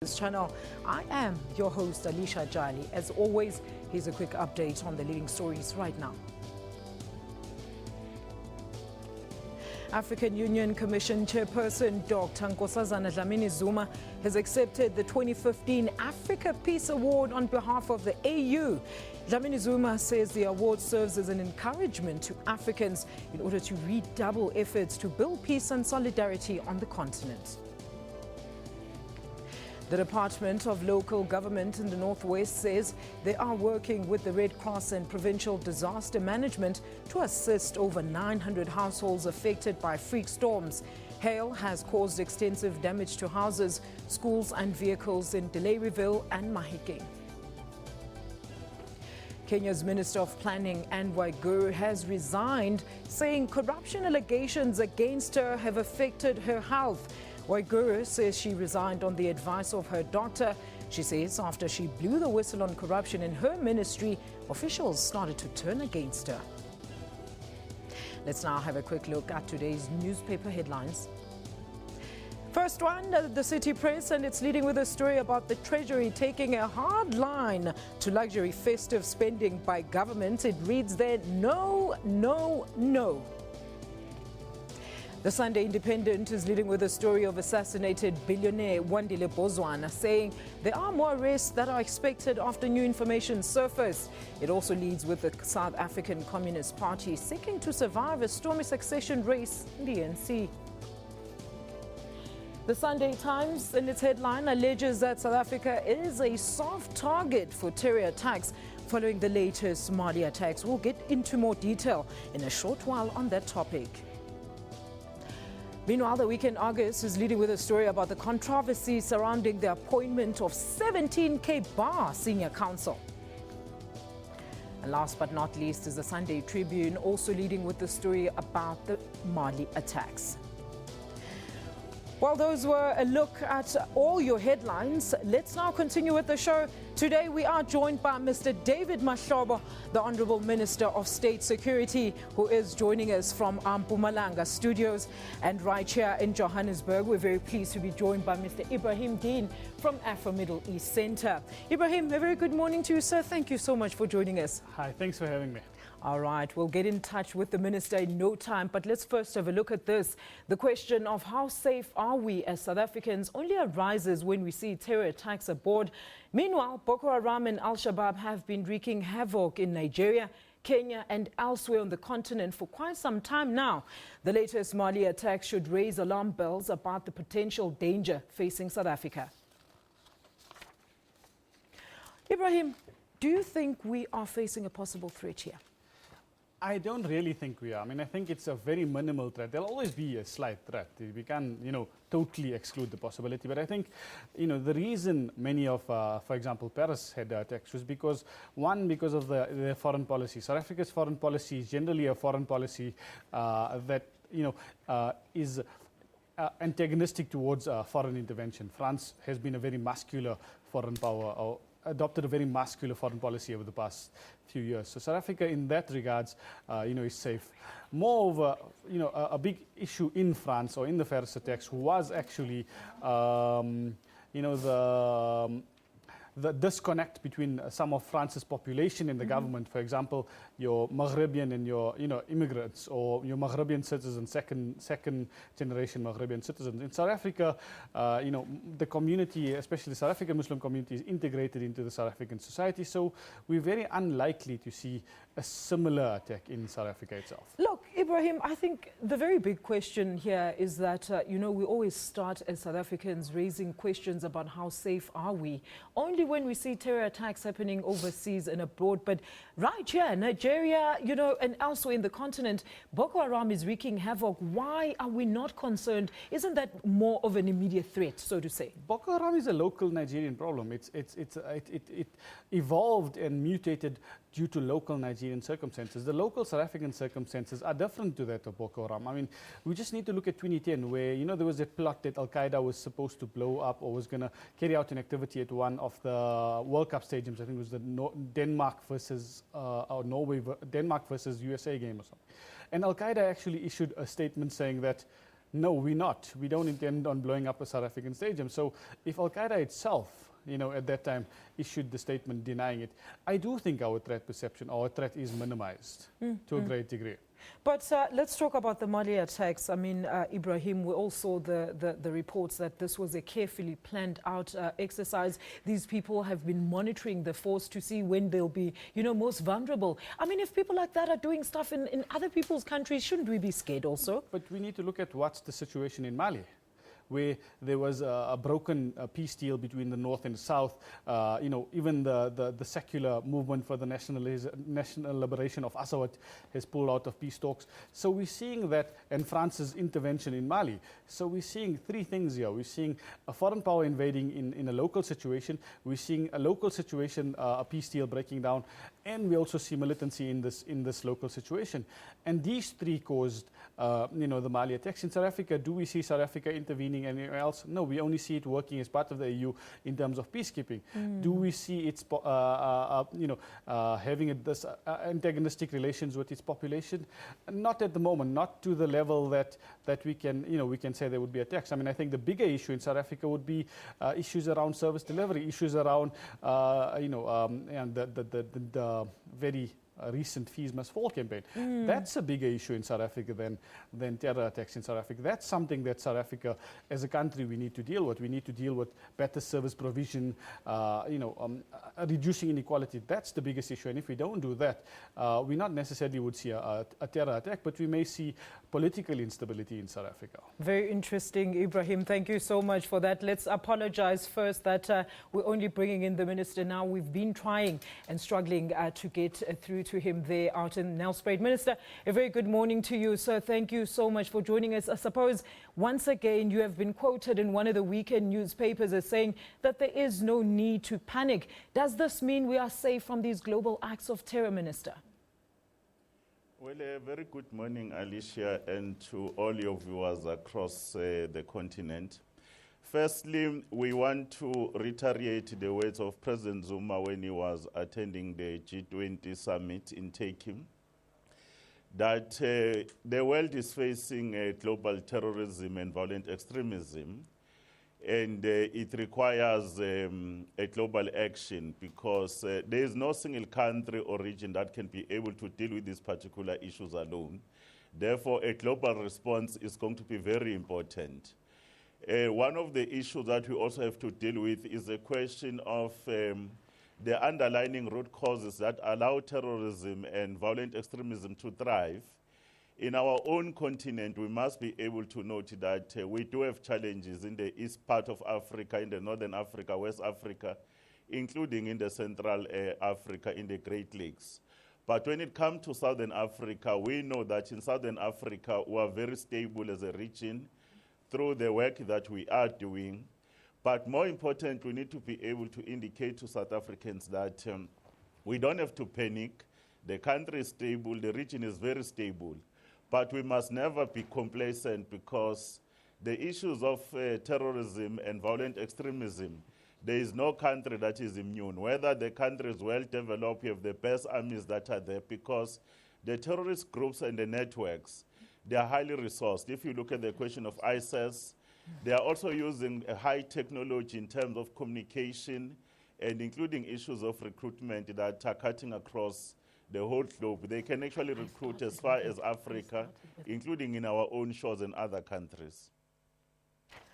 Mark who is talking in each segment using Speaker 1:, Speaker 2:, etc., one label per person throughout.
Speaker 1: This channel. I am your host, Alisha Jali. As always, here's a quick update on the leading stories right now. African Union Commission Chairperson Dr. Nkosazana Dlamini-Zuma has accepted the 2015 Africa Peace Award on behalf of the AU. Dlamini-Zuma says the award serves as an encouragement to Africans in order to redouble efforts to build peace and solidarity on the continent. The Department of Local Government in the Northwest says they are working with the Red Cross and Provincial Disaster Management to assist over 900 households affected by freak storms. Hail has caused extensive damage to houses, schools and vehicles in Delarieville and Mahikeng. Kenya's Minister of Planning, Anne Waiguru, has resigned, saying corruption allegations against her have affected her health. Waiguru says she resigned on the advice of her doctor. She says after she blew the whistle on corruption in her ministry, officials started to turn against her. Let's now have a quick look at today's newspaper headlines. First one, the City Press, and it's leading with a story about the Treasury taking a hard line to luxury festive spending by government. It reads there, no, no, no. The Sunday Independent is leading with a story of assassinated billionaire Wandile Bozwana, saying there are more arrests that are expected after new information surfaced. It also leads with the South African Communist Party seeking to survive a stormy succession race in the ANC. The Sunday Times, in its headline, alleges that South Africa is a soft target for terror attacks following the latest Mali attacks. We'll get into more detail in a short while on that topic. Meanwhile, the Weekend Argus is leading with a story about the controversy surrounding the appointment of 17K Bar Senior Counsel. And last but not least is the Sunday Tribune, also leading with the story about the Mali attacks. Well, those were a look at all your headlines. Let's now continue with the show. Today we are joined by Mr. David Mahlobo, the Honourable Minister of State Security, who is joining us from Mpumalanga studios. And right here in Johannesburg, we're very pleased to be joined by Mr. Ebrahim Deen from Afro Middle East Centre. Ebrahim, a very good morning to you, sir. Thank you so much for joining us.
Speaker 2: Hi, thanks for having me.
Speaker 1: All right, we'll get in touch with the minister in no time, but let's first have a look at this. The question of how safe are we as South Africans only arises when we see terror attacks abroad. Meanwhile, Boko Haram and Al-Shabaab have been wreaking havoc in Nigeria, Kenya and elsewhere on the continent for quite some time now. The latest Mali attack should raise alarm bells about the potential danger facing South Africa. Ebrahim, do you think we are facing a possible threat here?
Speaker 2: I don't really think we are. I mean, I think it's a very minimal threat. There'll always be a slight threat. We can't, totally exclude the possibility. But I think, the reason many of, for example, Paris had attacks was because, one, because of their foreign policy. South Africa's foreign policy is generally a foreign policy that, is antagonistic towards foreign intervention. France has been a very muscular foreign power, or adopted a very muscular foreign policy over the past few years. So South Africa, in that regards, is safe. Moreover, a big issue in France or in the Paris attacks was actually, the disconnect between some of France's population and the government. For example, your Maghrebian and your immigrants, or your Maghrebian citizens, second generation Maghrebian citizens. In South Africa, the community, especially the South African Muslim community, is integrated into the South African society. So we're very unlikely to see a similar attack in South Africa itself.
Speaker 1: Look, Ebrahim, I think the very big question here is that, we always start as South Africans raising questions about how safe are we. Only when we see terror attacks happening overseas and abroad. But right here, Nigeria, and elsewhere in the continent, Boko Haram is wreaking havoc. Why are we not concerned? Isn't that more of an immediate threat, so to say?
Speaker 2: Boko Haram is a local Nigerian problem. It evolved and mutated due to local Nigerian circumstances. The local South African circumstances are different to that of Boko Haram. I mean, we just need to look at 2010, where, there was a plot that Al-Qaeda was supposed to blow up or was going to carry out an activity at one of the World Cup stadiums. I think it was the Denmark versus Denmark versus USA game or something. And Al-Qaeda actually issued a statement saying that No, we're not. We don't intend on blowing up a South African stadium. So if Al-Qaeda itself, at that time issued the statement denying it, I do think our threat perception, our threat is minimized to a great degree.
Speaker 1: But let's talk about the Mali attacks. I mean, Ebrahim, we all saw the reports that this was a carefully planned out exercise. These people have been monitoring the force to see when they'll be, most vulnerable. I mean, if people like that are doing stuff in other people's countries, shouldn't we be scared also?
Speaker 2: But we need to look at what's the situation in Mali, where there was a broken peace deal between the North and the South. Even the secular movement for the national liberation of Assawat has pulled out of peace talks. So we're seeing that, and France's intervention in Mali. So we're seeing three things here. We're seeing a foreign power invading in a local situation. We're seeing a local situation, a peace deal breaking down, and we also see militancy in this local situation. And these three caused, the Mali attacks. In South Africa, do we see South Africa intervening anywhere else? No, we only see it working as part of the EU in terms of peacekeeping. Do we see it, having this antagonistic relations with its population? Not at the moment, not to the level that we can say there would be attacks. I mean, I think the bigger issue in South Africa would be issues around service delivery, issues around, and the very recent Fees Must Fall campaign. That's a bigger issue in South Africa than terror attacks in South Africa. That's something that South Africa, as a country, we need to deal with. We need to deal with better service provision, reducing inequality. That's the biggest issue. And if we don't do that, we not necessarily would see a terror attack, but we may see political instability in South Africa.
Speaker 1: Very interesting, Ebrahim. Thank you so much for that. Let's apologize first that we're only bringing in the minister now. We've been trying and struggling to get through to him there out in Nelspruit. Minister, a very good morning to you, sir. Thank you so much for joining us. I suppose once again you have been quoted in one of the weekend newspapers as saying that there is no need to panic. Does this mean we are safe from these global acts of terror, Minister?
Speaker 3: Well, a very good morning, Alicia, and to all your viewers across the continent. Firstly, we want to reiterate the words of President Zuma when he was attending the G20 summit in Turkey, that the world is facing global terrorism and violent extremism, and it requires a global action because there is no single country or region that can be able to deal with these particular issues alone. Therefore, a global response is going to be very important. One of the issues that we also have to deal with is the question of the underlying root causes that allow terrorism and violent extremism to thrive. In our own continent, we must be able to note that we do have challenges in the east part of Africa, in the northern Africa, West Africa, including in the Central Africa, in the Great Lakes. But when it comes to Southern Africa, we know that in Southern Africa, we are very stable as a region through the work that we are doing. But more important, we need to be able to indicate to South Africans that we don't have to panic. The country is stable, the region is very stable. But we must never be complacent because the issues of terrorism and violent extremism, there is no country that is immune. Whether the country is well developed, you have the best armies that are there because the terrorist groups and the networks, they are highly resourced. If you look at the question of ISIS, they are also using a high technology in terms of communication and including issues of recruitment that are cutting across the whole globe. They can actually recruit as far as Africa, including in our own shores and other countries.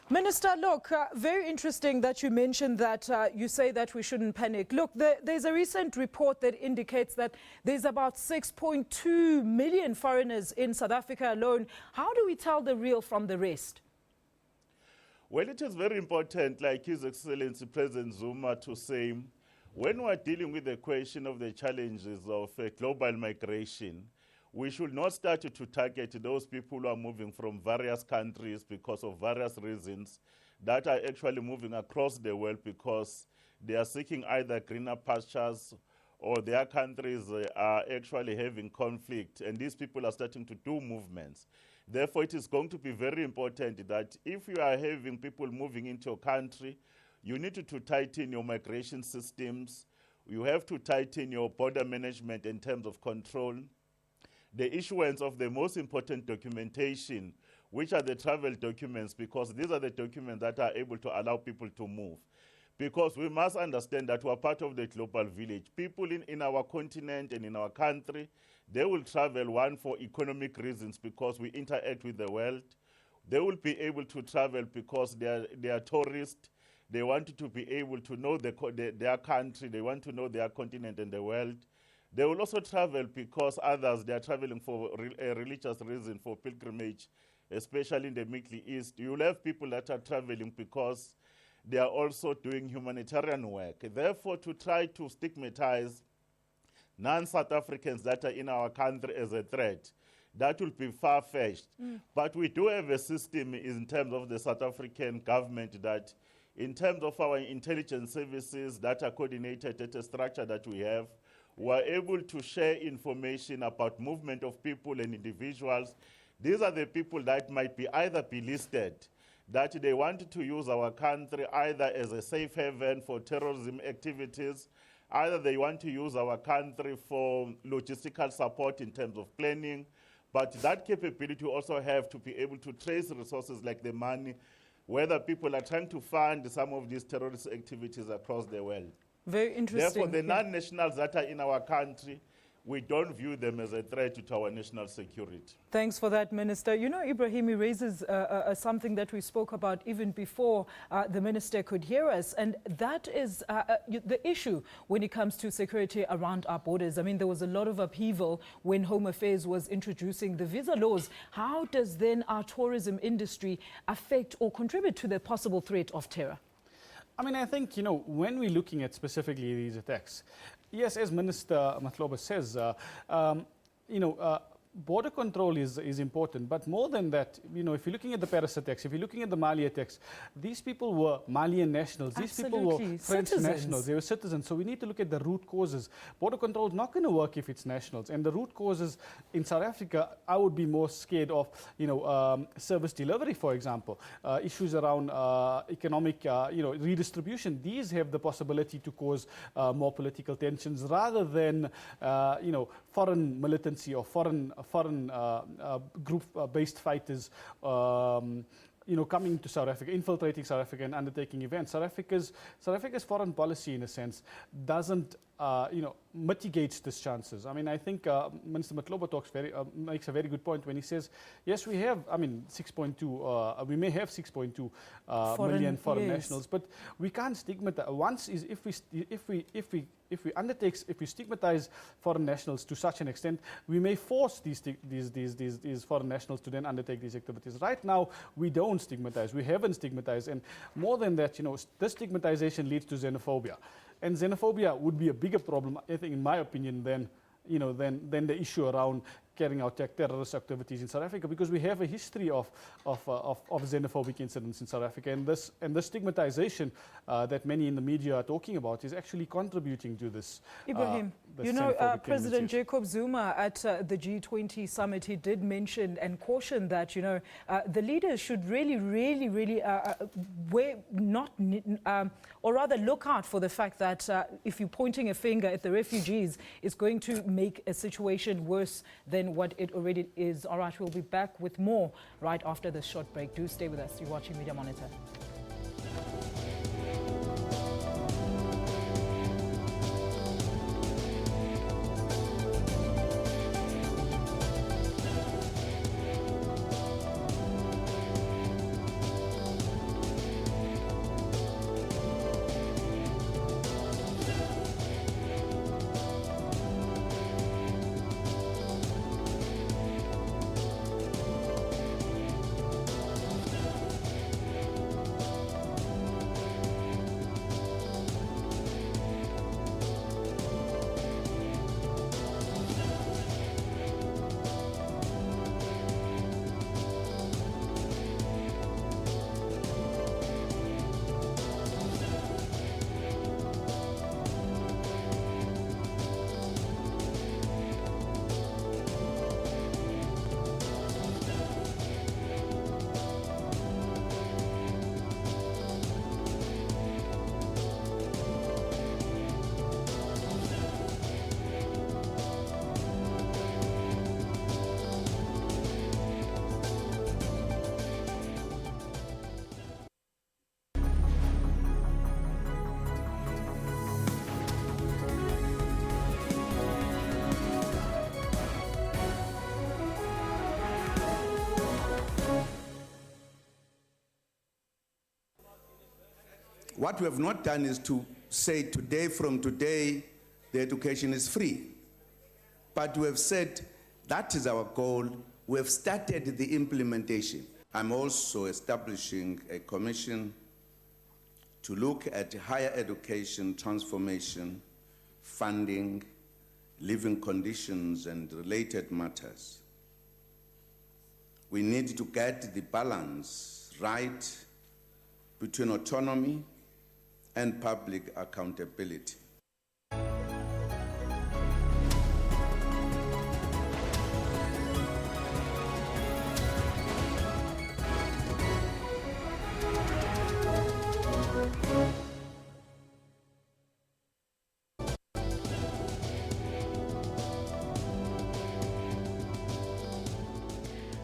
Speaker 1: Minister, look, very interesting that you mentioned that you say that we shouldn't panic. Look, there's a recent report that indicates that there's about 6.2 million foreigners in South Africa alone. How do we tell the real from the rest?
Speaker 3: Well, it is very important, like His Excellency President Zuma, to say, when we're dealing with the question of the challenges of global migration, we should not start to target those people who are moving from various countries because of various reasons that are actually moving across the world because they are seeking either greener pastures or their countries are actually having conflict, and these people are starting to do movements. Therefore, it is going to be very important that if you are having people moving into your country, you need to tighten your migration systems. You have to tighten your border management in terms of control. The issuance of the most important documentation, which are the travel documents, because these are the documents that are able to allow people to move. Because we must understand that we're part of the global village. People in our continent and in our country, they will travel, one, for economic reasons because we interact with the world. They will be able to travel because they are tourists. They want to be able to know their country. They want to know their continent and the world. They will also travel because others, they are traveling for a religious reason, for pilgrimage, especially in the Middle East. You will have people that are traveling because they are also doing humanitarian work. Therefore, to try to stigmatize non-South Africans that are in our country as a threat, that will be far-fetched. But we do have a system in terms of the South African government that, in terms of our intelligence services that are coordinated at a structure that we have, we're able to share information about movement of people and individuals. These are the people that might be either be listed, that they want to use our country either as a safe haven for terrorism activities, either they want to use our country for logistical support in terms of planning, but that capability also have to be able to trace resources like the money, whether people are trying to fund some of these terrorist activities across the world.
Speaker 1: Very interesting.
Speaker 3: Therefore, the non-nationals that are in our country, we don't view them as a threat to our national security.
Speaker 1: Thanks for that, Minister. You know, Ebrahim, he raises something that we spoke about even before the Minister could hear us, and that is the issue when it comes to security around our borders. I mean, there was a lot of upheaval when Home Affairs was introducing the visa laws. How does then our tourism industry affect or contribute to the possible threat of terror?
Speaker 2: I mean, I think, you know, when we're looking at specifically these attacks, yes, as Minister Mahlobo says, you know, border control is important, but more than that, you know, if you're looking at the Paris attacks, if you're looking at the Mali attacks, these people were Malian nationals. These people were French nationals. They were citizens. So we need to look at the root causes. Border control is not going to work if it's nationals. And the root causes in South Africa, I would be more scared of, you know, service delivery, for example, issues around economic, you know, redistribution. These have the possibility to cause more political tensions rather than, you know, foreign militancy or foreign group-based fighters, you know, coming to South Africa, infiltrating South Africa and undertaking events. South Africa's foreign policy, in a sense, doesn't, you know, mitigates these chances. I mean, I think Minister Mahlobo makes a very good point when he says, yes, we have, I mean, 6.2, we may have 6.2 million foreign nationals, but we can't stigmatize. Once is if we stigmatize foreign nationals to such an extent, we may force these foreign nationals to then undertake these activities. Right now, we don't stigmatize. We haven't stigmatized, and more than that, you know, this stigmatization leads to xenophobia. And xenophobia would be a bigger problem, I think, in my opinion, than, you know, than the issue around carrying out terrorist activities in South Africa, because we have a history of xenophobic incidents in South Africa, and this stigmatization that many in the media are talking about is actually contributing to this.
Speaker 1: Ebrahim, you know, President Jacob Zuma at the G20 summit, he did mention and caution that, you know, the leaders should really or rather look out for the fact that if you're pointing a finger at the refugees, it's going to make a situation worse than what it already is. All right, we'll be back with more right after this short break. Do stay with us. You're watching Media Monitor.
Speaker 4: What we have not done is to say today, from today, the education is free. But we have said that is our goal. We have started the implementation. I'm also establishing a commission to look at higher education transformation, funding, living conditions, and related matters. We need to get the balance right between autonomy and public accountability.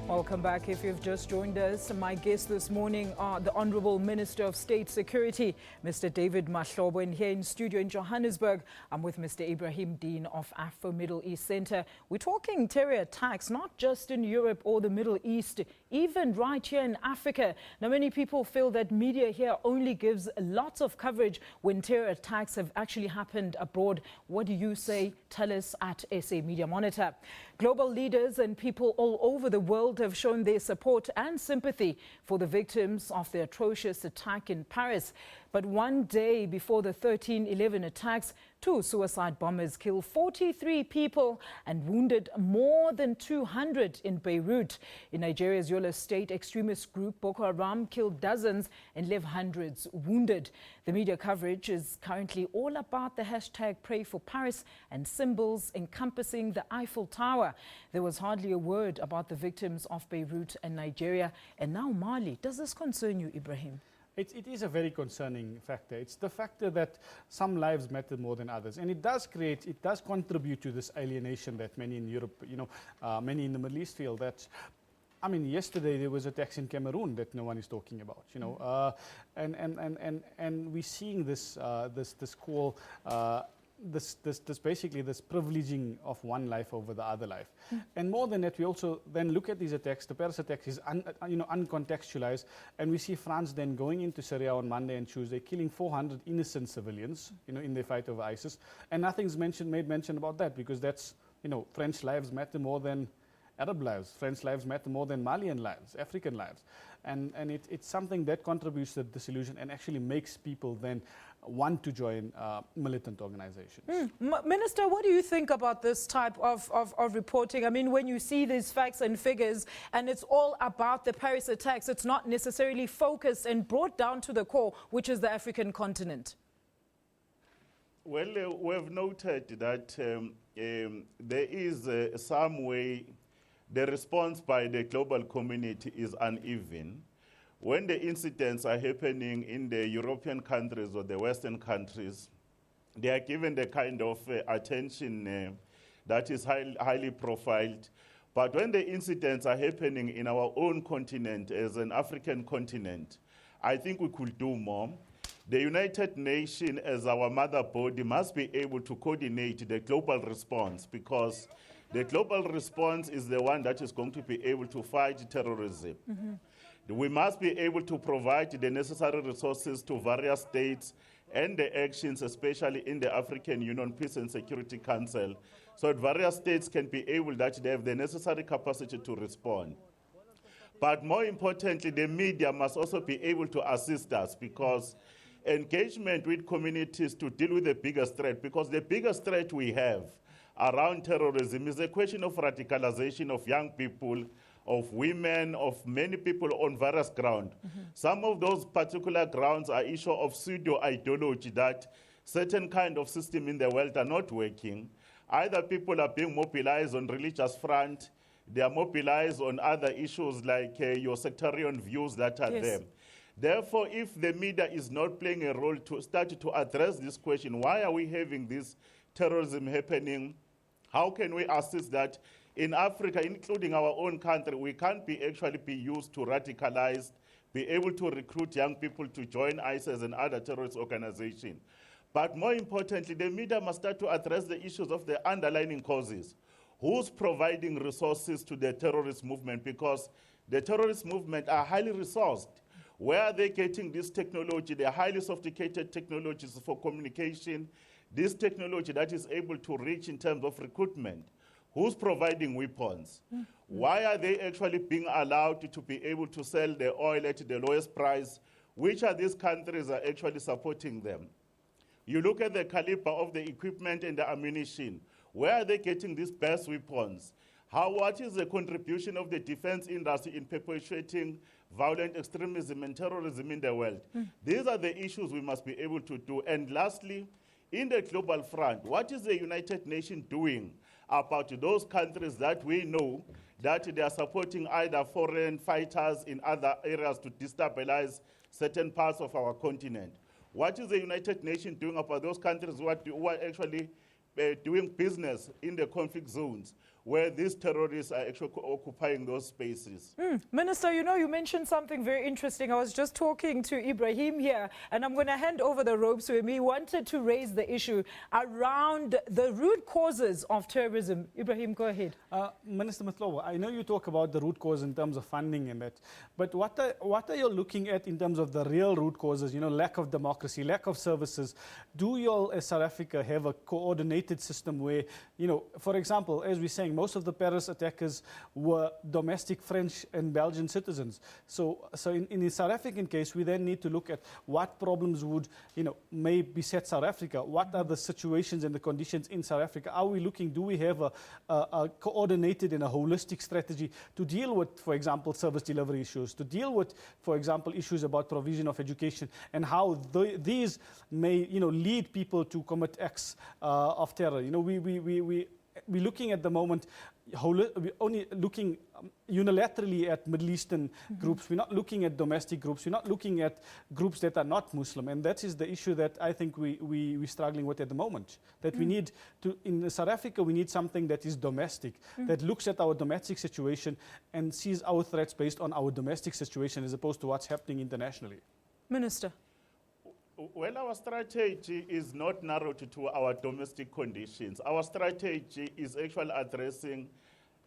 Speaker 1: Welcome back. If you've just joined us, my guests this morning are the Honourable Minister of State Security, Mr. David Mahlobo, and here in studio in Johannesburg, I'm with Mr. Ebrahim, Deen of Afro Middle East Centre. We're talking terror attacks, not just in Europe or the Middle East, even right here in Africa. Now, many people feel that media here only gives lots of coverage when terror attacks have actually happened abroad. What do you say? Tell us at SA Media Monitor. Global leaders and people all over the world have shown their support and sympathy for the victims of the atrocious attack in Paris. But one day before the 13/11 attacks, 2 suicide bombers killed 43 people and wounded more than 200 in Beirut. In Nigeria's Yola State, extremist group Boko Haram killed dozens and left hundreds wounded. The media coverage is currently all about the hashtag Pray for Paris and symbols encompassing the Eiffel Tower. There was hardly a word about the victims of Beirut and Nigeria, and now Mali. Does this concern you, Ebrahim?
Speaker 2: It is a very concerning factor. It's the factor that some lives matter more than others. And it does contribute to this alienation that many in Europe, many in the Middle East feel that, I mean, yesterday there was attacks in Cameroon that no one is talking about, and we're seeing this call, basically this privileging of one life over the other life. And more than that, we also then look at these attacks. The Paris attack is uncontextualized, and we see France then going into Syria on Monday and Tuesday, killing 400 innocent civilians, in their fight over ISIS, and nothing's made mention about that, because that's, French lives matter more than Arab lives. French lives matter more than Malian lives, African lives. And it's something that contributes to the disillusion and actually makes people then want to join militant organizations.
Speaker 1: Minister, what do you think about this type of reporting? I mean, when you see these facts and figures and it's all about the Paris attacks, it's not necessarily focused and brought down to the core, which is the African continent.
Speaker 3: Well, we've noted that there is some way the response by the global community is uneven. When the incidents are happening in the European countries or the Western countries, they are given the kind of attention that is highly profiled. But when the incidents are happening in our own continent, as an African continent, I think we could do more. The United Nations, as our mother body, must be able to coordinate the global response, because the global response is the one that is going to be able to fight terrorism. We must be able to provide the necessary resources to various states and the actions, especially in the African Union Peace and Security Council, so that various states can be able that they have the necessary capacity to respond. But more importantly, the media must also be able to assist us, because engagement with communities to deal with the biggest threat, because the biggest threat we have around terrorism is a question of radicalization of young people, of women, of many people on various grounds. Some of those particular grounds are issue of pseudo-ideology, that certain kind of system in the world are not working. Either people are being mobilized on religious front, they are mobilized on other issues like your sectarian views that are there. Therefore, if the media is not playing a role to start to address this question, why are we having this terrorism happening? How can we assist that? In Africa, including our own country, we can't actually be used to radicalize, be able to recruit young people to join ISIS and other terrorist organizations. But more importantly, the media must start to address the issues of the underlying causes. Who's providing resources to the terrorist movement? Because the terrorist movement are highly resourced. Where are they getting this technology? They are highly sophisticated technologies for communication. This technology that is able to reach in terms of recruitment. Who's providing weapons? Why are they actually being allowed to be able to sell the oil at the lowest price? Which of these countries are actually supporting them? You look at the caliber of the equipment and the ammunition. Where are they getting these best weapons? What is the contribution of the defense industry in perpetuating violent extremism and terrorism in the world? These are the issues we must be able to do. And lastly, in the global front, what is the United Nations doing about those countries that we know that they are supporting either foreign fighters in other areas to destabilize certain parts of our continent? What is the United Nations doing about those countries who are actually doing business in the conflict zones where these terrorists are actually occupying those spaces?
Speaker 1: Minister, you know, you mentioned something very interesting. I was just talking to Ebrahim here, and I'm going to hand over the ropes to him. He wanted to raise the issue around the root causes of terrorism. Ebrahim, go ahead.
Speaker 2: Minister Mahlobo, I know you talk about the root cause in terms of funding and that, but what are you looking at in terms of the real root causes, you know, lack of democracy, lack of services? Do you all, as South Africa, have a coordinated system where, you know, for example, as we're saying, most of the Paris attackers were domestic French and Belgian citizens. So in the South African case, we then need to look at what problems would, you know, may beset South Africa. What are the situations and the conditions in South Africa? Are we looking, do we have a coordinated and a holistic strategy to deal with, for example, service delivery issues, to deal with, for example, issues about provision of education and how these may, you know, lead people to commit acts of terror? You know, we're looking at the moment, we're only looking unilaterally at Middle Eastern groups. We're not looking at domestic groups. We're not looking at groups that are not Muslim. And that is the issue that I think we're struggling with at the moment. That we need to, in South Africa, we need something that is domestic, that looks at our domestic situation and sees our threats based on our domestic situation as opposed to what's happening internationally.
Speaker 1: Minister.
Speaker 3: Well, our strategy is not narrowed to our domestic conditions. Our strategy is actually addressing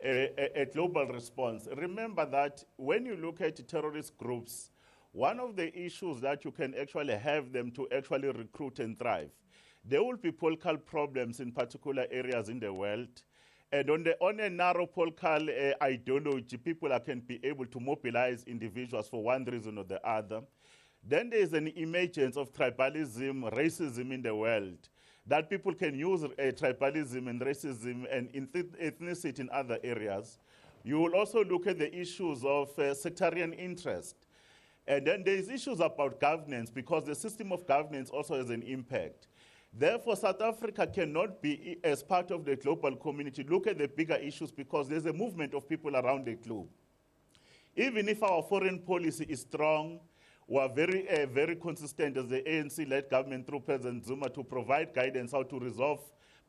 Speaker 3: a global response. Remember that when you look at terrorist groups, one of the issues that you can actually have them to actually recruit and thrive, there will be political problems in particular areas in the world. And on a narrow political ideology, people can be able to mobilize individuals for one reason or the other. Then there is an emergence of tribalism, racism in the world, that people can use tribalism and racism and ethnicity in other areas. You will also look at the issues of sectarian interest. And then there is issues about governance, because the system of governance also has an impact. Therefore, South Africa cannot be, as part of the global community, look at the bigger issues, because there's a movement of people around the globe. Even if our foreign policy is strong, we are very consistent as the ANC-led government through President Zuma to provide guidance how to resolve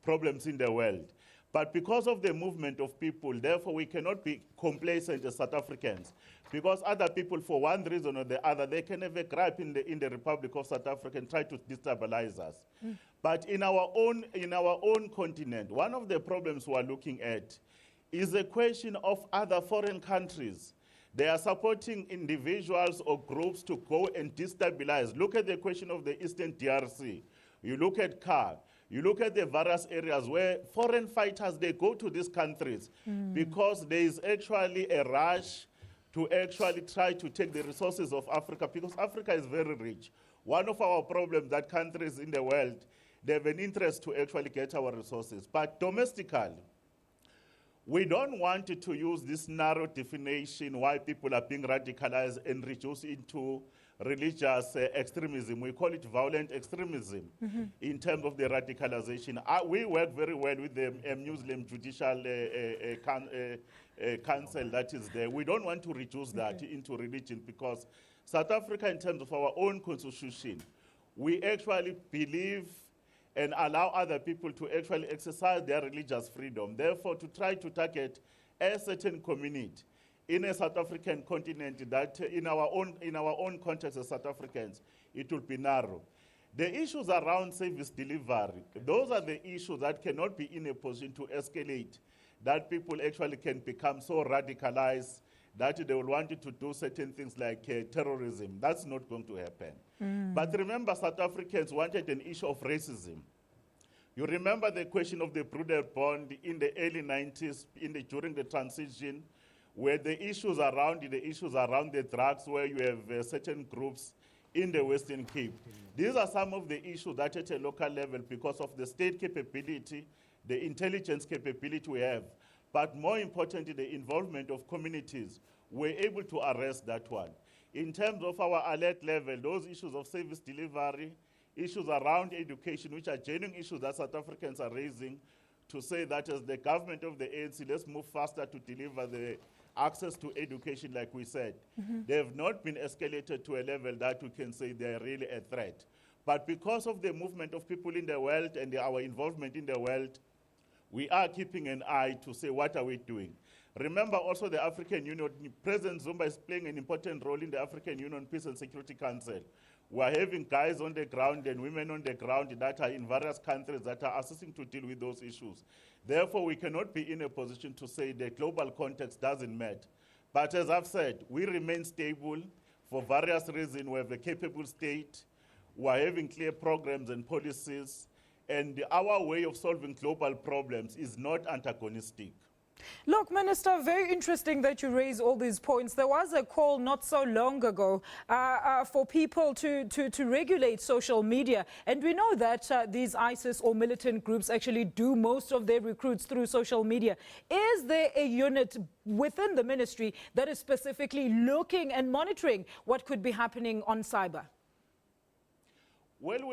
Speaker 3: problems in the world. But because of the movement of people, therefore we cannot be complacent as South Africans, because other people, for one reason or the other, they can have a gripe in the Republic of South Africa and try to destabilize us. But in our own continent, one of the problems we are looking at is a question of other foreign countries. They are supporting individuals or groups to go and destabilize. Look at the question of the Eastern DRC. You look at CAR. You look at the various areas where foreign fighters, they go to these countries because there is actually a rush to actually try to take the resources of Africa, because Africa is very rich. One of our problems that countries in the world, they have an interest to actually get our resources. But domestically, we don't want to use this narrow definition why people are being radicalized and reduced into religious extremism. We call it violent extremism in terms of the radicalization. We work very well with the Muslim Judicial Council that is there. We don't want to reduce that into religion, because South Africa, in terms of our own constitution, we actually believe and allow other people to actually exercise their religious freedom. Therefore, to try to target a certain community in a South African continent that in our own context as South Africans, it will be narrow. The issues around service delivery, those are the issues that cannot be in a position to escalate, that people actually can become so radicalized that they will want you to do certain things like terrorism. That's not going to happen. But remember, South Africans wanted an issue of racism. You remember the question of the Broederbond in the early 90s, during the transition, where the issues around the drugs, where you have certain groups in the Western Cape. These are some of the issues that at a local level, because of the state capability, the intelligence capability we have, but more importantly, the involvement of communities, we're able to arrest that one. In terms of our alert level, those issues of service delivery, issues around education, which are genuine issues that South Africans are raising, to say that as the government of the ANC, let's move faster to deliver the access to education, like we said. They have not been escalated to a level that we can say they're really a threat. But because of the movement of people in the world and our involvement in the world, we are keeping an eye to say, what are we doing? Remember also the African Union, President Zuma is playing an important role in the African Union Peace and Security Council. We are having guys on the ground and women on the ground that are in various countries that are assisting to deal with those issues. Therefore, we cannot be in a position to say the global context doesn't matter. But as I've said, we remain stable for various reasons. We have a capable state. We are having clear programs and policies. And our way of solving global problems is not antagonistic.
Speaker 1: Look, Minister, very interesting that you raise all these points. There was a call not so long ago for people to regulate social media. And we know that these ISIS or militant groups actually do most of their recruits through social media. Is there a unit within the ministry that is specifically looking and monitoring what could be happening on cyber?
Speaker 3: Well,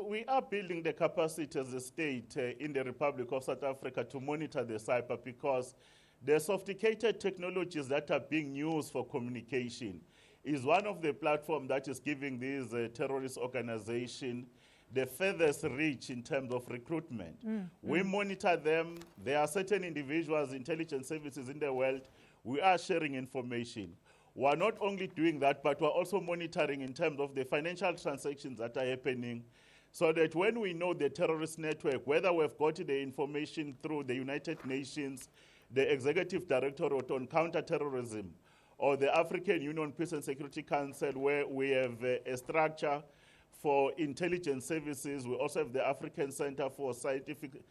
Speaker 3: we are building the capacity as a state in the Republic of South Africa to monitor the cyber, because the sophisticated technologies that are being used for communication is one of the platforms that is giving these terrorist organizations the furthest reach in terms of recruitment. We monitor them. There are certain individuals, intelligence services in the world. We are sharing information. We're not only doing that, but we're also monitoring in terms of the financial transactions that are happening, so that when we know the terrorist network, whether we've got the information through the United Nations, the Executive Directorate on Counterterrorism, or the African Union Peace and Security Council, where we have a structure for intelligence services. We also have the African Center for Scientific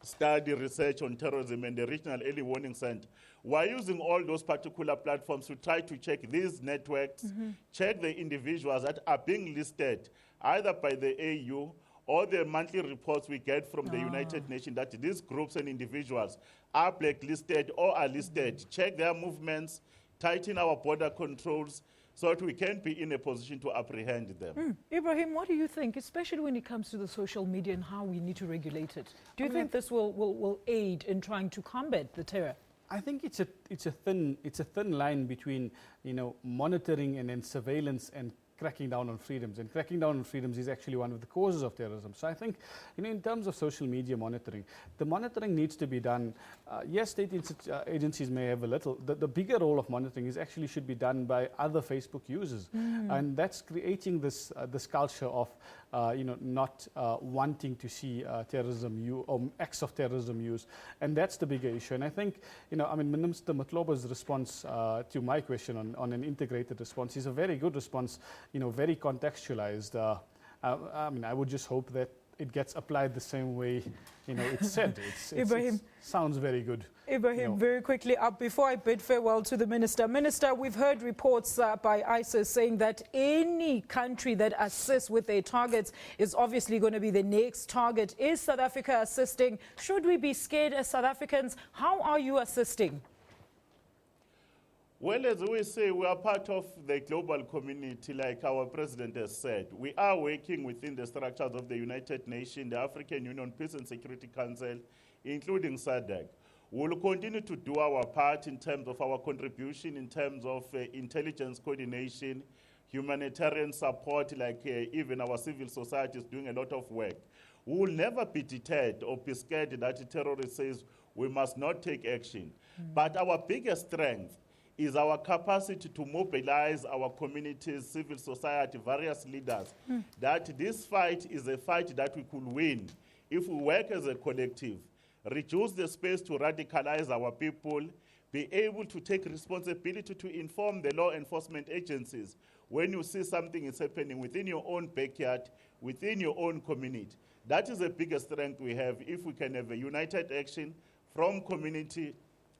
Speaker 3: Study Research on Terrorism and the Regional Early Warning Center. We're using all those particular platforms to try to check these networks, check the individuals that are being listed either by the AU or the monthly reports we get from the United Nations that these groups and individuals are blacklisted or are listed. Check their movements, tighten our border controls, so that we can be in a position to apprehend them.
Speaker 1: Ebrahim, what do you think, especially when it comes to the social media and how we need to regulate it? Do you think this will aid in trying to combat the terror?
Speaker 2: I think it's a thin line between, you know, monitoring and then surveillance and cracking down on freedoms. And cracking down on freedoms is actually one of the causes of terrorism. So I think, you know, in terms of social media monitoring, the monitoring needs to be done. Yes, state agencies may have a little. The bigger role of monitoring is actually should be done by other Facebook users. And that's creating this culture of, you know, not wanting to see terrorism or acts of terrorism used. And that's the bigger issue. And I think, you know, I mean, Minister Mahlobo's response to my question on an integrated response is a very good response, you know, very contextualized. I mean, I would just hope that it gets applied the same way, you know, it's said. It sounds very good.
Speaker 1: Ebrahim, you know, very quickly up before I bid farewell to the Minister. Minister, we've heard reports by ISIS saying that any country that assists with their targets is obviously going to be the next target. Is South Africa assisting? Should we be scared as South Africans? How are you assisting?
Speaker 3: Well, as we say, we are part of the global community, like our president has said. We are working within the structures of the United Nations, the African Union Peace and Security Council, including SADC. We will continue to do our part in terms of our contribution, in terms of intelligence coordination, humanitarian support, like even our civil society is doing a lot of work. We will never be deterred or be scared that the terrorist says we must not take action. But our biggest strength is our capacity to mobilize our communities, civil society, various leaders, that this fight is a fight that we could win if we work as a collective, reduce the space to radicalize our people, be able to take responsibility to inform the law enforcement agencies when you see something is happening within your own backyard, within your own community. That is the biggest strength we have if we can have a united action from community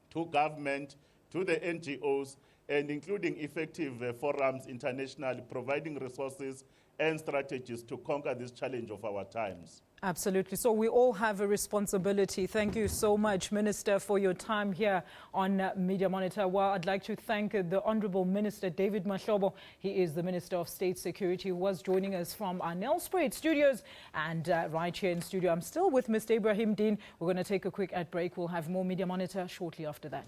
Speaker 3: to government, to the NGOs, and including effective forums internationally, providing resources and strategies to conquer this challenge of our times.
Speaker 1: Absolutely. So we all have a responsibility. Thank you so much, Minister, for your time here on Media Monitor. Well, I'd like to thank the Honourable Minister David Mahlobo. He is the Minister of State Security, who was joining us from our Nelspruit studios. And right here in studio, I'm still with Mr. Ebrahim Deen. We're going to take a quick ad break. We'll have more Media Monitor shortly after that.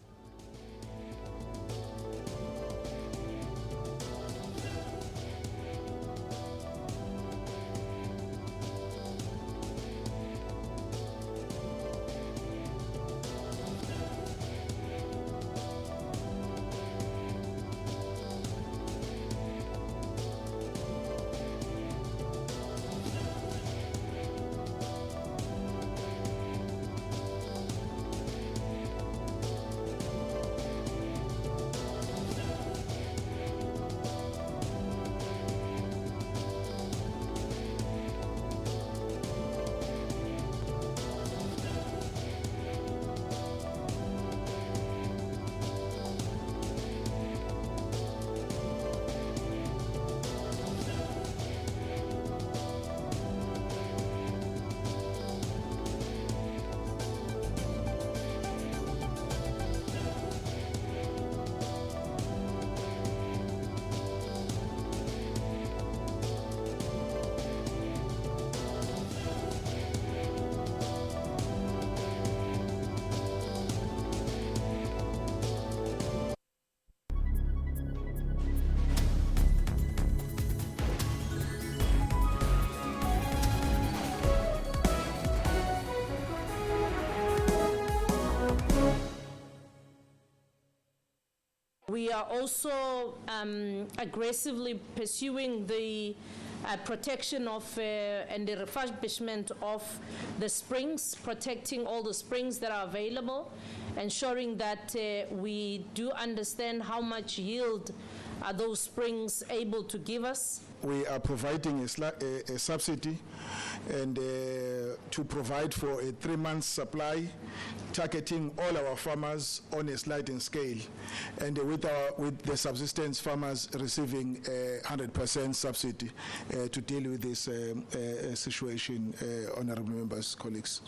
Speaker 5: We are also aggressively pursuing the protection of and the refurbishment of the springs, protecting all the springs that are available, ensuring that we do understand how much yield are those springs able to give us.
Speaker 6: We are providing a subsidy and to provide for a 3-month supply, targeting all our farmers on a sliding scale, and with the subsistence farmers receiving 100% subsidy to deal with this situation, honourable members, colleagues.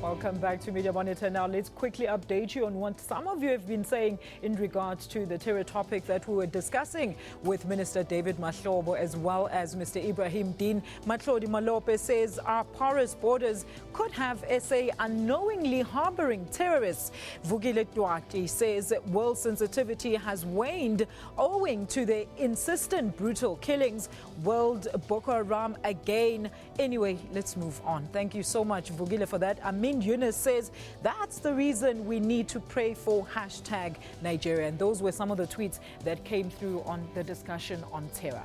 Speaker 1: Welcome back to Media Monitor. Now, let's quickly update you on what some of you have been saying in regards to the terror topic that we were discussing with Minister David Mahlobo as well as Mr. Ebrahim Deen. Matlodi Malope says our porous borders could have SA unknowingly harboring terrorists. Vugile Duarte says world sensitivity has waned owing to the insistent brutal killings. World Boko Haram again. Anyway, let's move on. Thank you so much, Vugile, for that. Amin Yunus says that's the reason we need to pray for #Nigeria. And those were some of the tweets that came through on the discussion on terror.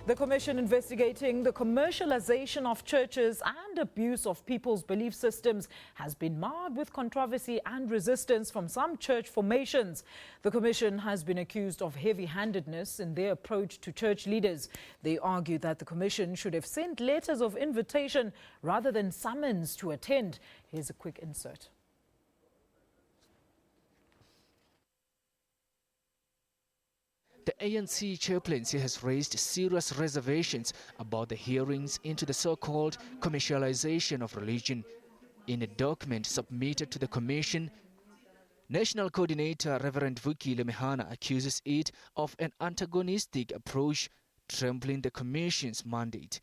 Speaker 1: The commission investigating the commercialization of churches and abuse of people's belief systems has been marred with controversy and resistance from some church formations. The commission has been accused of heavy-handedness in their approach to church leaders. They argue that the commission should have sent letters of invitation rather than summons to attend. Here's a quick insert.
Speaker 7: The ANC chaplaincy has raised serious reservations about the hearings into the so-called commercialization of religion. In a document submitted to the commission, National Coordinator Reverend Vukile Mehana accuses it of an antagonistic approach, trampling the commission's mandate.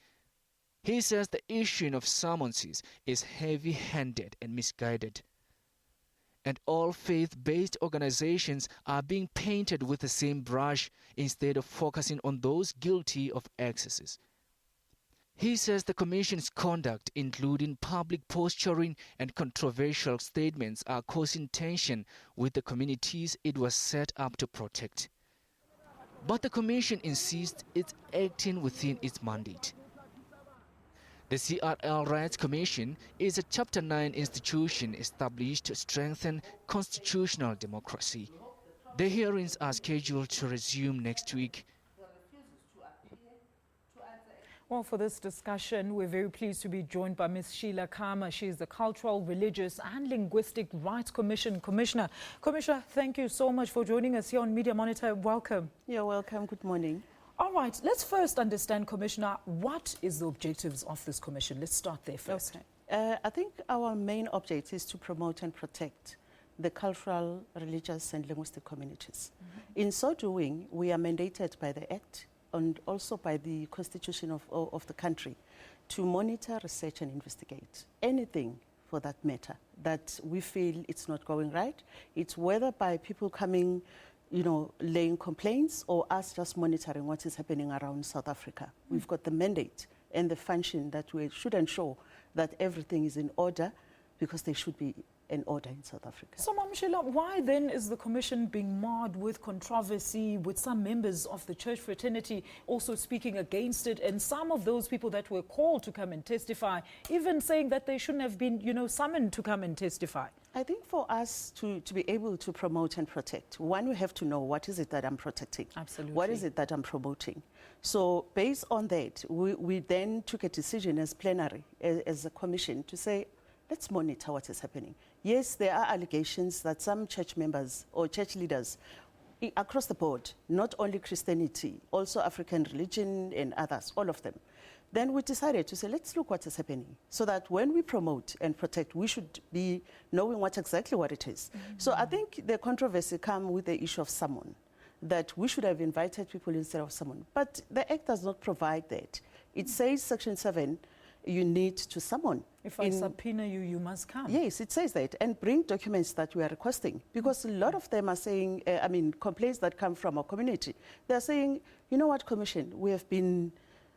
Speaker 7: He says the issuing of summonses is heavy-handed and misguided, and all faith-based organizations are being painted with the same brush instead of focusing on those guilty of excesses. He says the Commission's conduct, including public posturing and controversial statements, are causing tension with the communities it was set up to protect. But the Commission insists it's acting within its mandate. The CRL Rights Commission is a Chapter 9 institution established to strengthen constitutional democracy. The hearings are scheduled to resume next week.
Speaker 1: Well, for this discussion, we're very pleased to be joined by Ms. Sheila Khama. She is the Cultural, Religious and Linguistic Rights Commission Commissioner. Commissioner, thank you so much for joining us here on Media Monitor. Welcome.
Speaker 8: You're welcome. Good morning.
Speaker 1: All right, let's first understand, Commissioner, what is the objectives of this commission? Let's start there first.
Speaker 8: Okay. I think our main object is to promote and protect the cultural, religious and linguistic communities. In so doing, we are mandated by the Act and also by the Constitution of the country to monitor, research and investigate anything, for that matter, that we feel it's not going right. It's whether by people coming, laying complaints or us just monitoring what is happening around South Africa. We've got the mandate and the function that we should ensure that everything is in order, because there should be an order in South Africa.
Speaker 1: So, Ma'am Sheila, why then is the Commission being marred with controversy, with some members of the church fraternity also speaking against it, and some of those people that were called to come and testify even saying that they shouldn't have been, summoned to come and testify?
Speaker 8: I think for us to be able to promote and protect, one, we have to know what is it that I'm protecting.
Speaker 1: Absolutely.
Speaker 8: What is it that I'm promoting? So based on that, we then took a decision as plenary, as a commission, to say, let's monitor what is happening. Yes, there are allegations that some church members or church leaders across the board, not only Christianity, also African religion and others, all of them. Then we decided to say, let's look what is happening, so that when we promote and protect, we should be knowing exactly what it is. So I think the controversy comes with the issue of summon, that we should have invited people instead of summon. But the Act does not provide that. It says, Section 7, you need to summon.
Speaker 1: If I subpoena you, you must come.
Speaker 8: Yes, it says that, and bring documents that we are requesting, because a lot of them are saying, complaints that come from our community. They're saying, you know what, Commission, we have been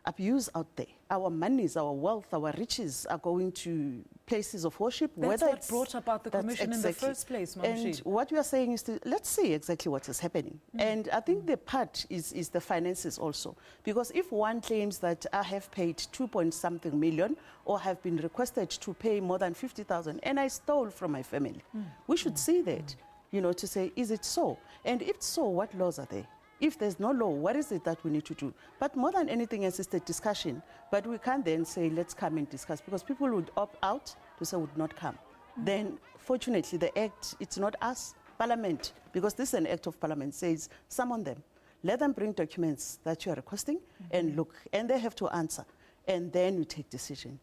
Speaker 8: abused out there. Our monies, our wealth, our riches are going to places of worship.
Speaker 1: That's what brought about the Commission in the first place, Ma'am
Speaker 8: And what we are saying is, let's see exactly what is happening. And I think the part is the finances also. Because if one claims that I have paid 2-point-something million or have been requested to pay more than 50,000 and I stole from my family, we should see that, to say, is it so? And if so, what laws are there? If there's no law, what is it that we need to do? But more than anything else, it's a discussion. But we can't then say, let's come and discuss, because people would opt out to say would not come. Then, fortunately, the Act, it's not us, Parliament, because this is an Act of Parliament, says summon them. Let them bring documents that you are requesting and look, and they have to answer. And then we take decision.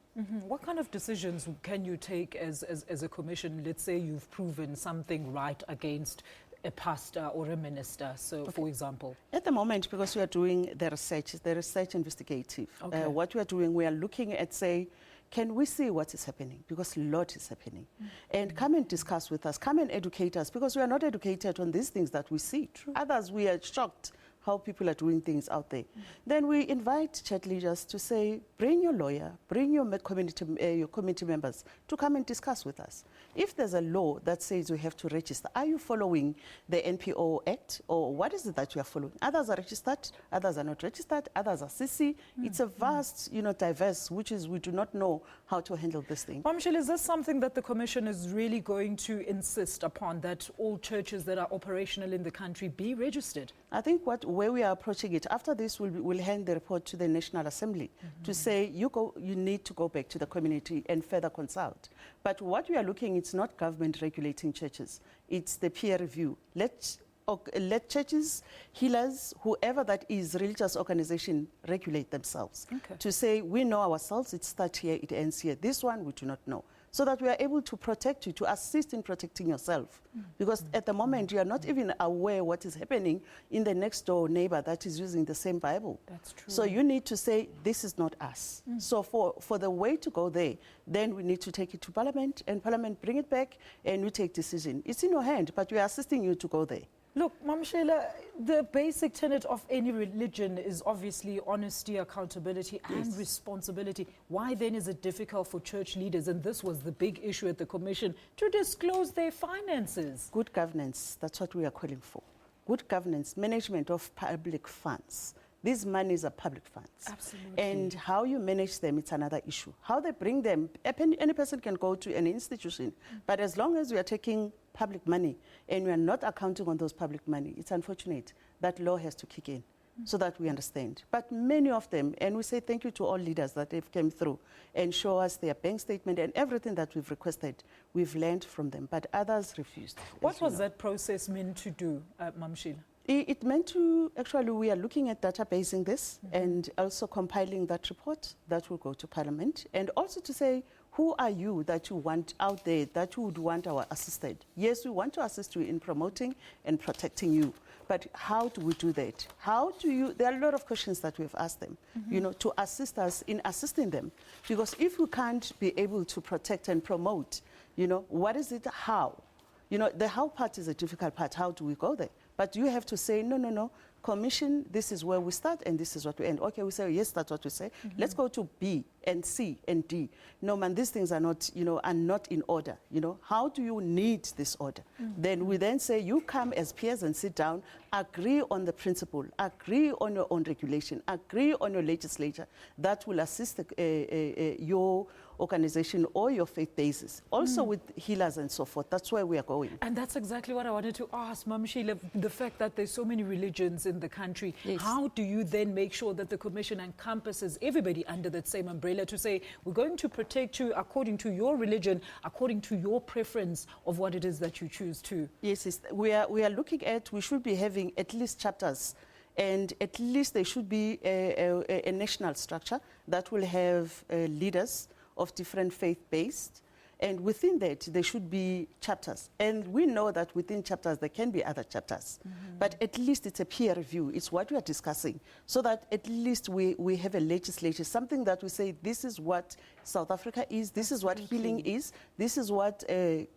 Speaker 1: What kind of decisions can you take as a commission? Let's say you've proven something right against a pastor or a minister, so for example?
Speaker 8: At the moment, because we are doing the research investigative, what we are doing, we are looking at, say, can we see what is happening? Because a lot is happening. And come and discuss with us, come and educate us, because we are not educated on these things that we see. True. Others, we are shocked how people are doing things out there. Then we invite church leaders to say, bring your lawyer, bring your committee members to come and discuss with us. If there's a law that says we have to register, are you following the NPO Act, or what is it that you are following? Others are registered, others are not registered, others are CC. It's a vast, diverse, which is we do not know how to handle this thing.
Speaker 1: Ma'am Sheila, is this something that the Commission is really going to insist upon, that all churches that are operational in the country be registered?
Speaker 8: I think where we are approaching it, after this we'll hand the report to the National Assembly to say you need to go back to the community and further consult. But what we are looking, it's not government regulating churches, it's the peer review. Let churches, healers, whoever that is, religious organization, regulate themselves. To say, we know ourselves, it starts here, it ends here. This one, we do not know. So that we are able to protect you, to assist in protecting yourself. Because at the moment, you are not even aware what is happening in the next door neighbor that is using the same Bible.
Speaker 1: That's true.
Speaker 8: So you need to say, this is not us. So for the way to go there, then we need to take it to Parliament, and Parliament bring it back, and we take decision. It's in your hand, but we are assisting you to go there.
Speaker 1: Look, Mam Sheila, the basic tenet of any religion is obviously honesty, accountability and responsibility. Why then is it difficult for church leaders, and this was the big issue at the Commission, to disclose their finances?
Speaker 8: Good governance, that's what we are calling for. Good governance, management of public funds. These monies are public funds.
Speaker 1: Absolutely.
Speaker 8: And how you manage them, it's another issue. How they bring them, any person can go to an institution, but as long as we are taking public money and we are not accounting on those public money, it's unfortunate that law has to kick in so that we understand. But many of them, and we say thank you to all leaders that they've come through and show us their bank statement and everything that we've requested, we've learned from them, but others refused.
Speaker 1: What was that process meant to do, Mam Sheila?
Speaker 8: It meant to, actually, we are looking at databasing this and also compiling that report that will go to Parliament, and also to say, who are you that you want out there that you would want our assisted? Yes, we want to assist you in promoting and protecting you, but how do we do that? How do you, there are a lot of questions that we've asked them, you know, to assist us in assisting them. Because if we can't be able to protect and promote, you know, what is it, how? You know, the how part is a difficult part. How do we go there? But you have to say, no, no, no, Commission, this is where we start and this is what we end. Okay, we say, yes, that's what we say. Let's go to B and C and D. No, man, these things are not, you know, are not in order. You know, how do you need this order? Then we then say, you come as peers and sit down, agree on the principle, agree on your own regulation, agree on your legislature that will assist your organization or your faith basis. Also with healers and so forth. That's where we are going.
Speaker 1: And that's exactly what I wanted to ask, Mam Sheila, the fact that there's so many religions in the country.
Speaker 8: Yes.
Speaker 1: How do you then make sure that the Commission encompasses everybody under that same umbrella to say, we're going to protect you according to your religion, according to your preference of what it is that you choose to?
Speaker 8: Yes, we are looking at, we should be having at least chapters, and at least there should be a national structure that will have leaders of different faith-based, and within that there should be chapters. And we know that within chapters there can be other chapters, but at least it's a peer review. It's what we are discussing, so that at least we have a legislation, something that we say, this is what South Africa is, this is what healing is, this is what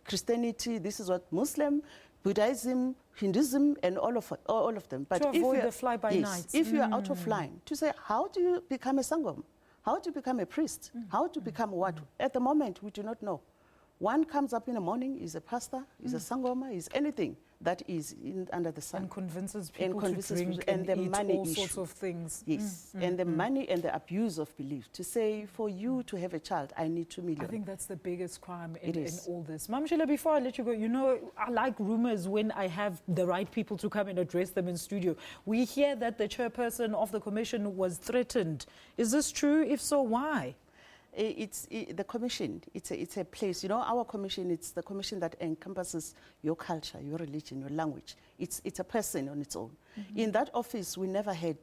Speaker 8: Christianity, this is what Muslim, Buddhism, Hinduism, and all of them. But
Speaker 1: to avoid
Speaker 8: if
Speaker 1: the fly-by-nights.
Speaker 8: If you are out of line, to say, how do you become a sangoma? How to become a priest? How to become what? At the moment, we do not know. One comes up in the morning, is a pastor, is a sangoma, is anything that is under the sun.
Speaker 1: And convinces people to drink
Speaker 8: and the
Speaker 1: eat
Speaker 8: money
Speaker 1: all
Speaker 8: issue.
Speaker 1: sorts of things.
Speaker 8: Yes, and the money and the abuse of belief. To say, for you to have a child, I need 2 million.
Speaker 1: I think that's the biggest crime
Speaker 8: It
Speaker 1: in
Speaker 8: is.
Speaker 1: all this. Mam Sheila, before I let you go, you know, I like rumors when I have the right people to come and address them in studio. We hear that the chairperson of the Commission was threatened. Is this true? If so, why?
Speaker 8: The Commission, it's a place. You know, our Commission, it's the Commission that encompasses your culture, your religion, your language. It's a person on its own. In that office, we never had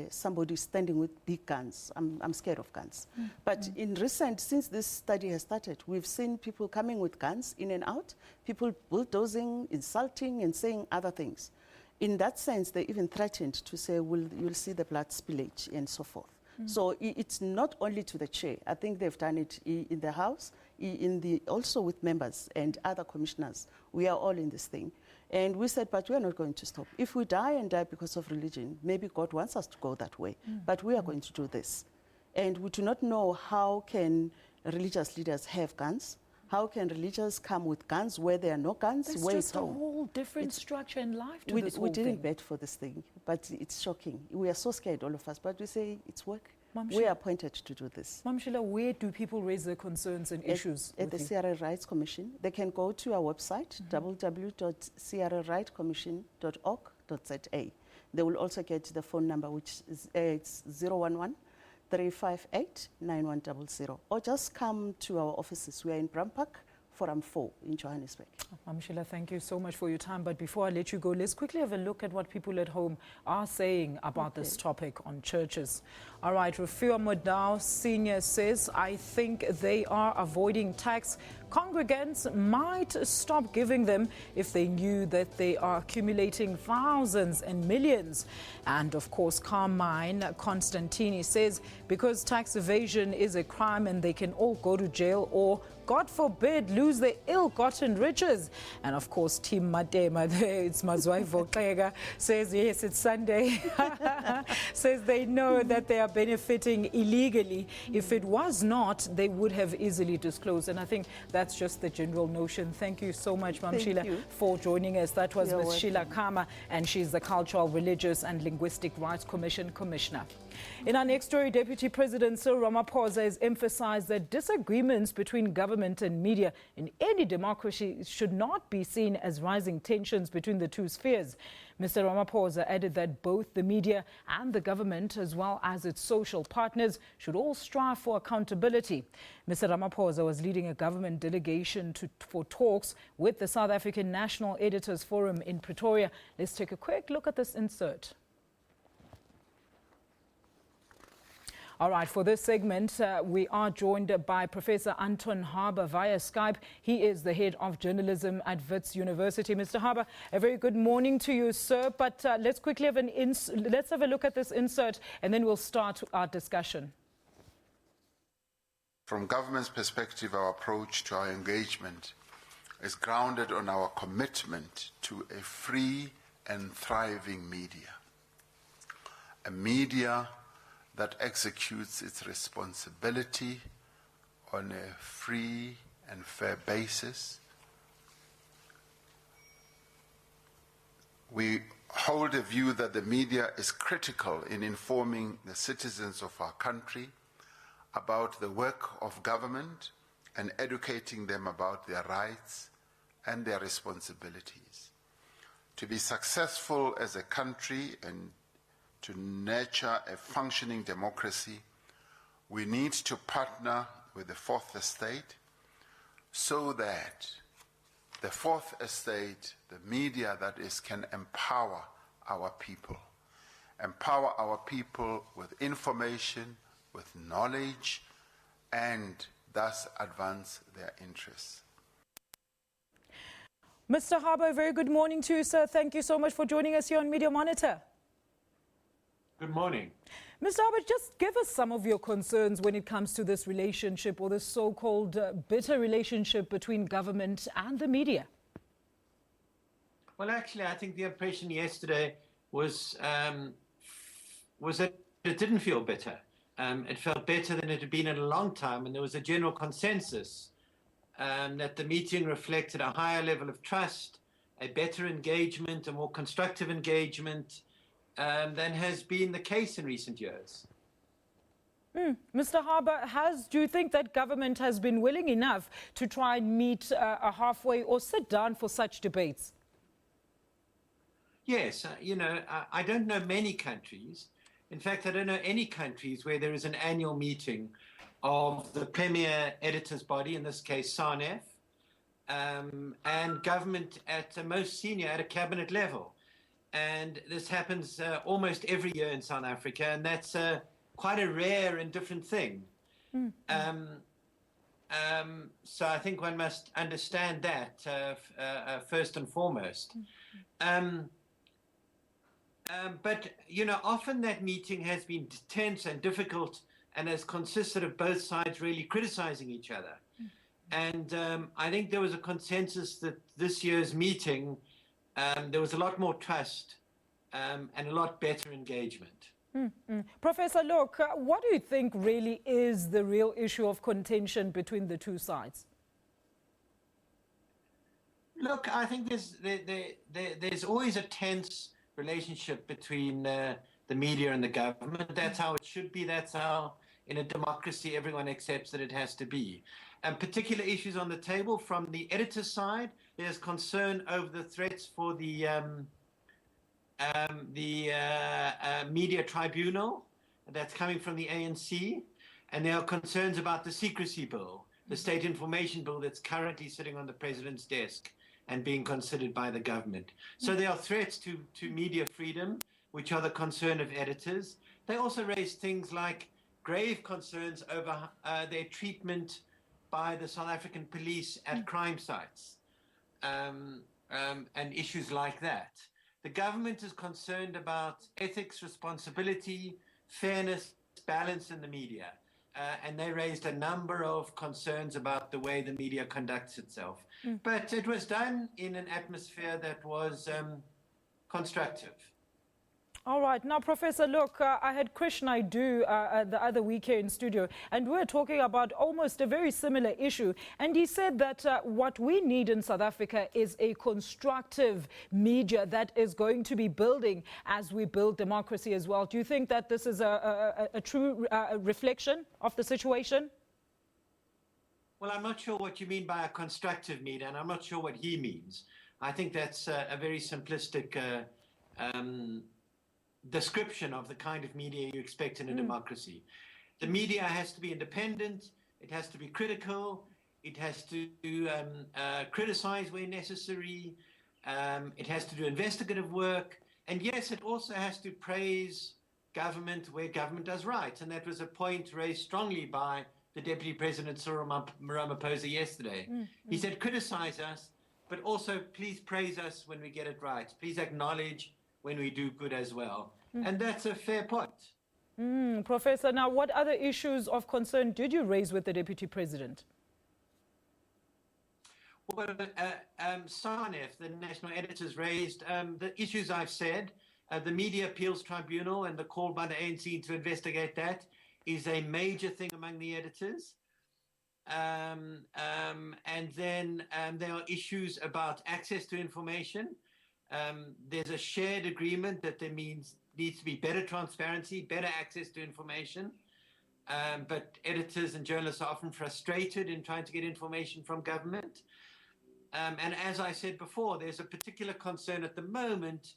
Speaker 8: somebody standing with big guns. I'm scared of guns. But in recent, since this study has started, we've seen people coming with guns in and out, people bulldozing, insulting, and saying other things. In that sense, they even threatened to say, you'll see the blood spillage and so forth. So it's not only to the chair. I think they've done it in the House, also with members and other commissioners. We are all in this thing. And we said, but we are not going to stop. If we die and die because of religion, maybe God wants us to go that way. But we are going to do this. And we do not know how can religious leaders have guns. How can religious come with guns where there are no guns?
Speaker 1: There's
Speaker 8: where
Speaker 1: just
Speaker 8: it's
Speaker 1: a
Speaker 8: home?
Speaker 1: whole different structure in life to
Speaker 8: We
Speaker 1: this whole
Speaker 8: didn't
Speaker 1: thing.
Speaker 8: bet for this thing, but it's shocking. We are so scared, all of us, but we say it's work.
Speaker 1: Mam
Speaker 8: We
Speaker 1: Sheila-
Speaker 8: are appointed to do this.
Speaker 1: Mam Sheila, where do people raise their concerns and issues
Speaker 8: At the
Speaker 1: with you?
Speaker 8: CRA Rights Commission. They can go to our website, www.crarightcommission.org.za. They will also get the phone number, which is it's 011-358-9100. Or just come to our offices. We are in Brampark, Forum 4 in Johannesburg.
Speaker 1: Mam Sheila, thank you so much for your time. But before I let you go, let's quickly have a look at what people at home are saying about this topic on churches. All right, Rufio Modao Senior says, I think they are avoiding tax congregants might stop giving them if they knew that they are accumulating thousands and millions. And of course, Carmine Constantini says because tax evasion is a crime and they can all go to jail or, God forbid, lose their ill-gotten riches. And of course, Team Matema, it's Mazwai Voklega, says yes, it's Sunday. Says they know that they are benefiting illegally. If it was not, they would have easily disclosed. And I think that's just the general notion. Thank you so much, Ma'am Sheila, for joining us. That was Ms. Sheila Khama, and she's the Cultural, Religious and Linguistic Rights Commission Commissioner. In our next story, Deputy President Cyril Ramaphosa has emphasized that disagreements between government and media in any democracy should not be seen as rising tensions between the two spheres. Mr. Ramaphosa added that both the media and the government, as well as its social partners, should all strive for accountability. Mr. Ramaphosa was leading a government delegation for talks with the South African National Editors Forum in Pretoria. Let's take a quick look at this insert. All right, for this segment, we are joined by Professor Anton HARBER via Skype. He is the head of journalism at WITS University. Mr. HARBER, a very good morning to you, sir. But let's quickly have let's have a look at this insert, and then we'll start our discussion.
Speaker 9: From government's perspective, our approach to our engagement is grounded on our commitment to a free and thriving media. A media that executes its responsibility on a free and fair basis. We hold a view that the media is critical in informing the citizens of our country about the work of government and educating them about their rights and their responsibilities. To be successful as a country and to nurture a functioning democracy, we need to partner with the Fourth Estate so that the Fourth Estate, the media that is, can empower our people with information, with knowledge, and thus advance their interests.
Speaker 1: Mr. HARBER, very good morning to you, sir. Thank you so much for joining us here on Media Monitor.
Speaker 10: Good morning.
Speaker 1: Mr. HARBER, just give us some of your concerns when it comes to this relationship, or this so-called bitter relationship between government and the media.
Speaker 10: Well, actually, I think the impression yesterday was that it didn't feel bitter. It felt better than it had been in a long time, and there was a general consensus that the meeting reflected a higher level of trust, a better engagement, a more constructive engagement, than has been the case in recent years.
Speaker 1: Mr. HARBER, do you think that government has been willing enough to try and meet a halfway or sit down for such debates?
Speaker 10: Yes, I don't know many countries. In fact, I don't know any countries where there is an annual meeting of the premier editors body, in this case SANEF, and government at the most senior, at a cabinet level. And this happens almost every year in South Africa, and that's quite a rare and different thing. So I think one must understand that first and foremost. But, often that meeting has been tense and difficult and has consisted of both sides really criticizing each other. And I think there was a consensus that this year's meeting there was a lot more trust and a lot better engagement.
Speaker 1: Professor, look, what do you think really is the real issue of contention between the two sides?
Speaker 10: Look, I think there's always a tense relationship between the media and the government. That's how it should be. That's how, in a democracy, everyone accepts that it has to be. And particular issues on the table from the editor side, there's concern over the threats for the media tribunal that's coming from the ANC, and there are concerns about the secrecy bill, the state information bill that's currently sitting on the president's desk and being considered by the government. So there are threats to media freedom, which are the concern of editors. They also raise things like grave concerns over their treatment by the South African police at crime sites and issues like that. The government is concerned about ethics, responsibility, fairness, balance in the media. And they raised a number of concerns about the way the media conducts itself. But it was done in an atmosphere that was constructive.
Speaker 1: All right. Now, Professor, look, I had Krish Naidu the other week here in studio, and we were talking about almost a very similar issue. And he said that what we need in South Africa is a constructive media that is going to be building as we build democracy as well. Do you think that this is a true reflection of the situation?
Speaker 10: Well, I'm not sure what you mean by a constructive media, and I'm not sure what he means. I think that's a very simplistic description of the kind of media you expect in a democracy. The media has to be independent, it has to be critical, it has to criticize where necessary, it has to do investigative work, and yes, it also has to praise government where government does right. And that was a point raised strongly by the Deputy President Cyril Ramaphosa yesterday. He said, criticize us, but also please praise us when we get it right. Please acknowledge when we do good as well. And that's a fair point.
Speaker 1: Professor, now what other issues of concern did you raise with the Deputy President?
Speaker 10: Well, SANEF, the national editors, raised the issues I've said. The Media Appeals Tribunal and the call by the ANC to investigate that is a major thing among the editors. And then there are issues about access to information. There's a shared agreement that there needs to be better transparency, better access to information. But editors and journalists are often frustrated in trying to get information from government. And as I said before, there's a particular concern at the moment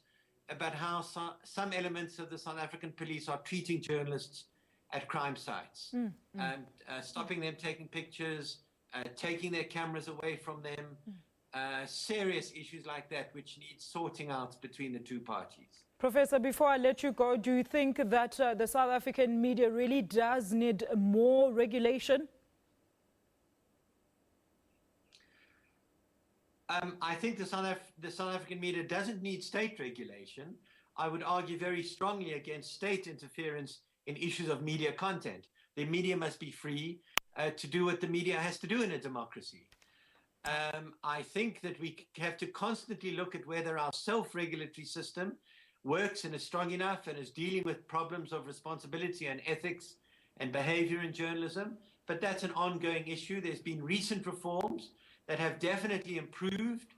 Speaker 10: about how some elements of the South African police are treating journalists at crime sites, stopping them taking pictures, taking their cameras away from them, serious issues like that which need sorting out between the two parties.
Speaker 1: Professor, before I let you go, do you think that the South African media really does need more regulation?
Speaker 10: I think the South African media doesn't need state regulation. I would argue very strongly against state interference in issues of media content. The media must be free to do what the media has to do in a democracy. I think that we have to constantly look at whether our self-regulatory system works and is strong enough and is dealing with problems of responsibility and ethics and behavior in journalism. But that's an ongoing issue. There's been recent reforms that have definitely improved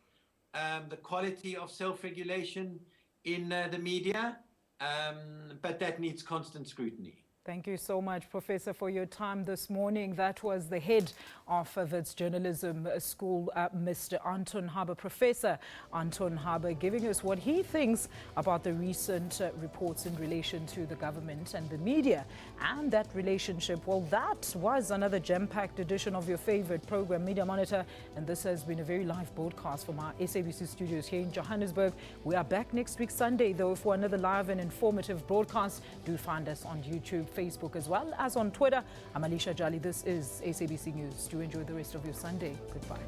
Speaker 10: the quality of self-regulation in the media, but that needs constant scrutiny.
Speaker 1: Thank you so much, Professor, for your time this morning. That was the head of WITS Journalism School, Mr. Anton Harber, Professor Anton Harber, giving us what he thinks about the recent reports in relation to the government and the media and that relationship. Well, that was another jam-packed edition of your favorite program, Media Monitor, and this has been a very live broadcast from our SABC studios here in Johannesburg. We are back next week, Sunday, though, for another live and informative broadcast. Do find us on YouTube, Facebook, as well as on Twitter. I'm Alicia Jali. This is SABC News. Do enjoy the rest of your Sunday. Goodbye.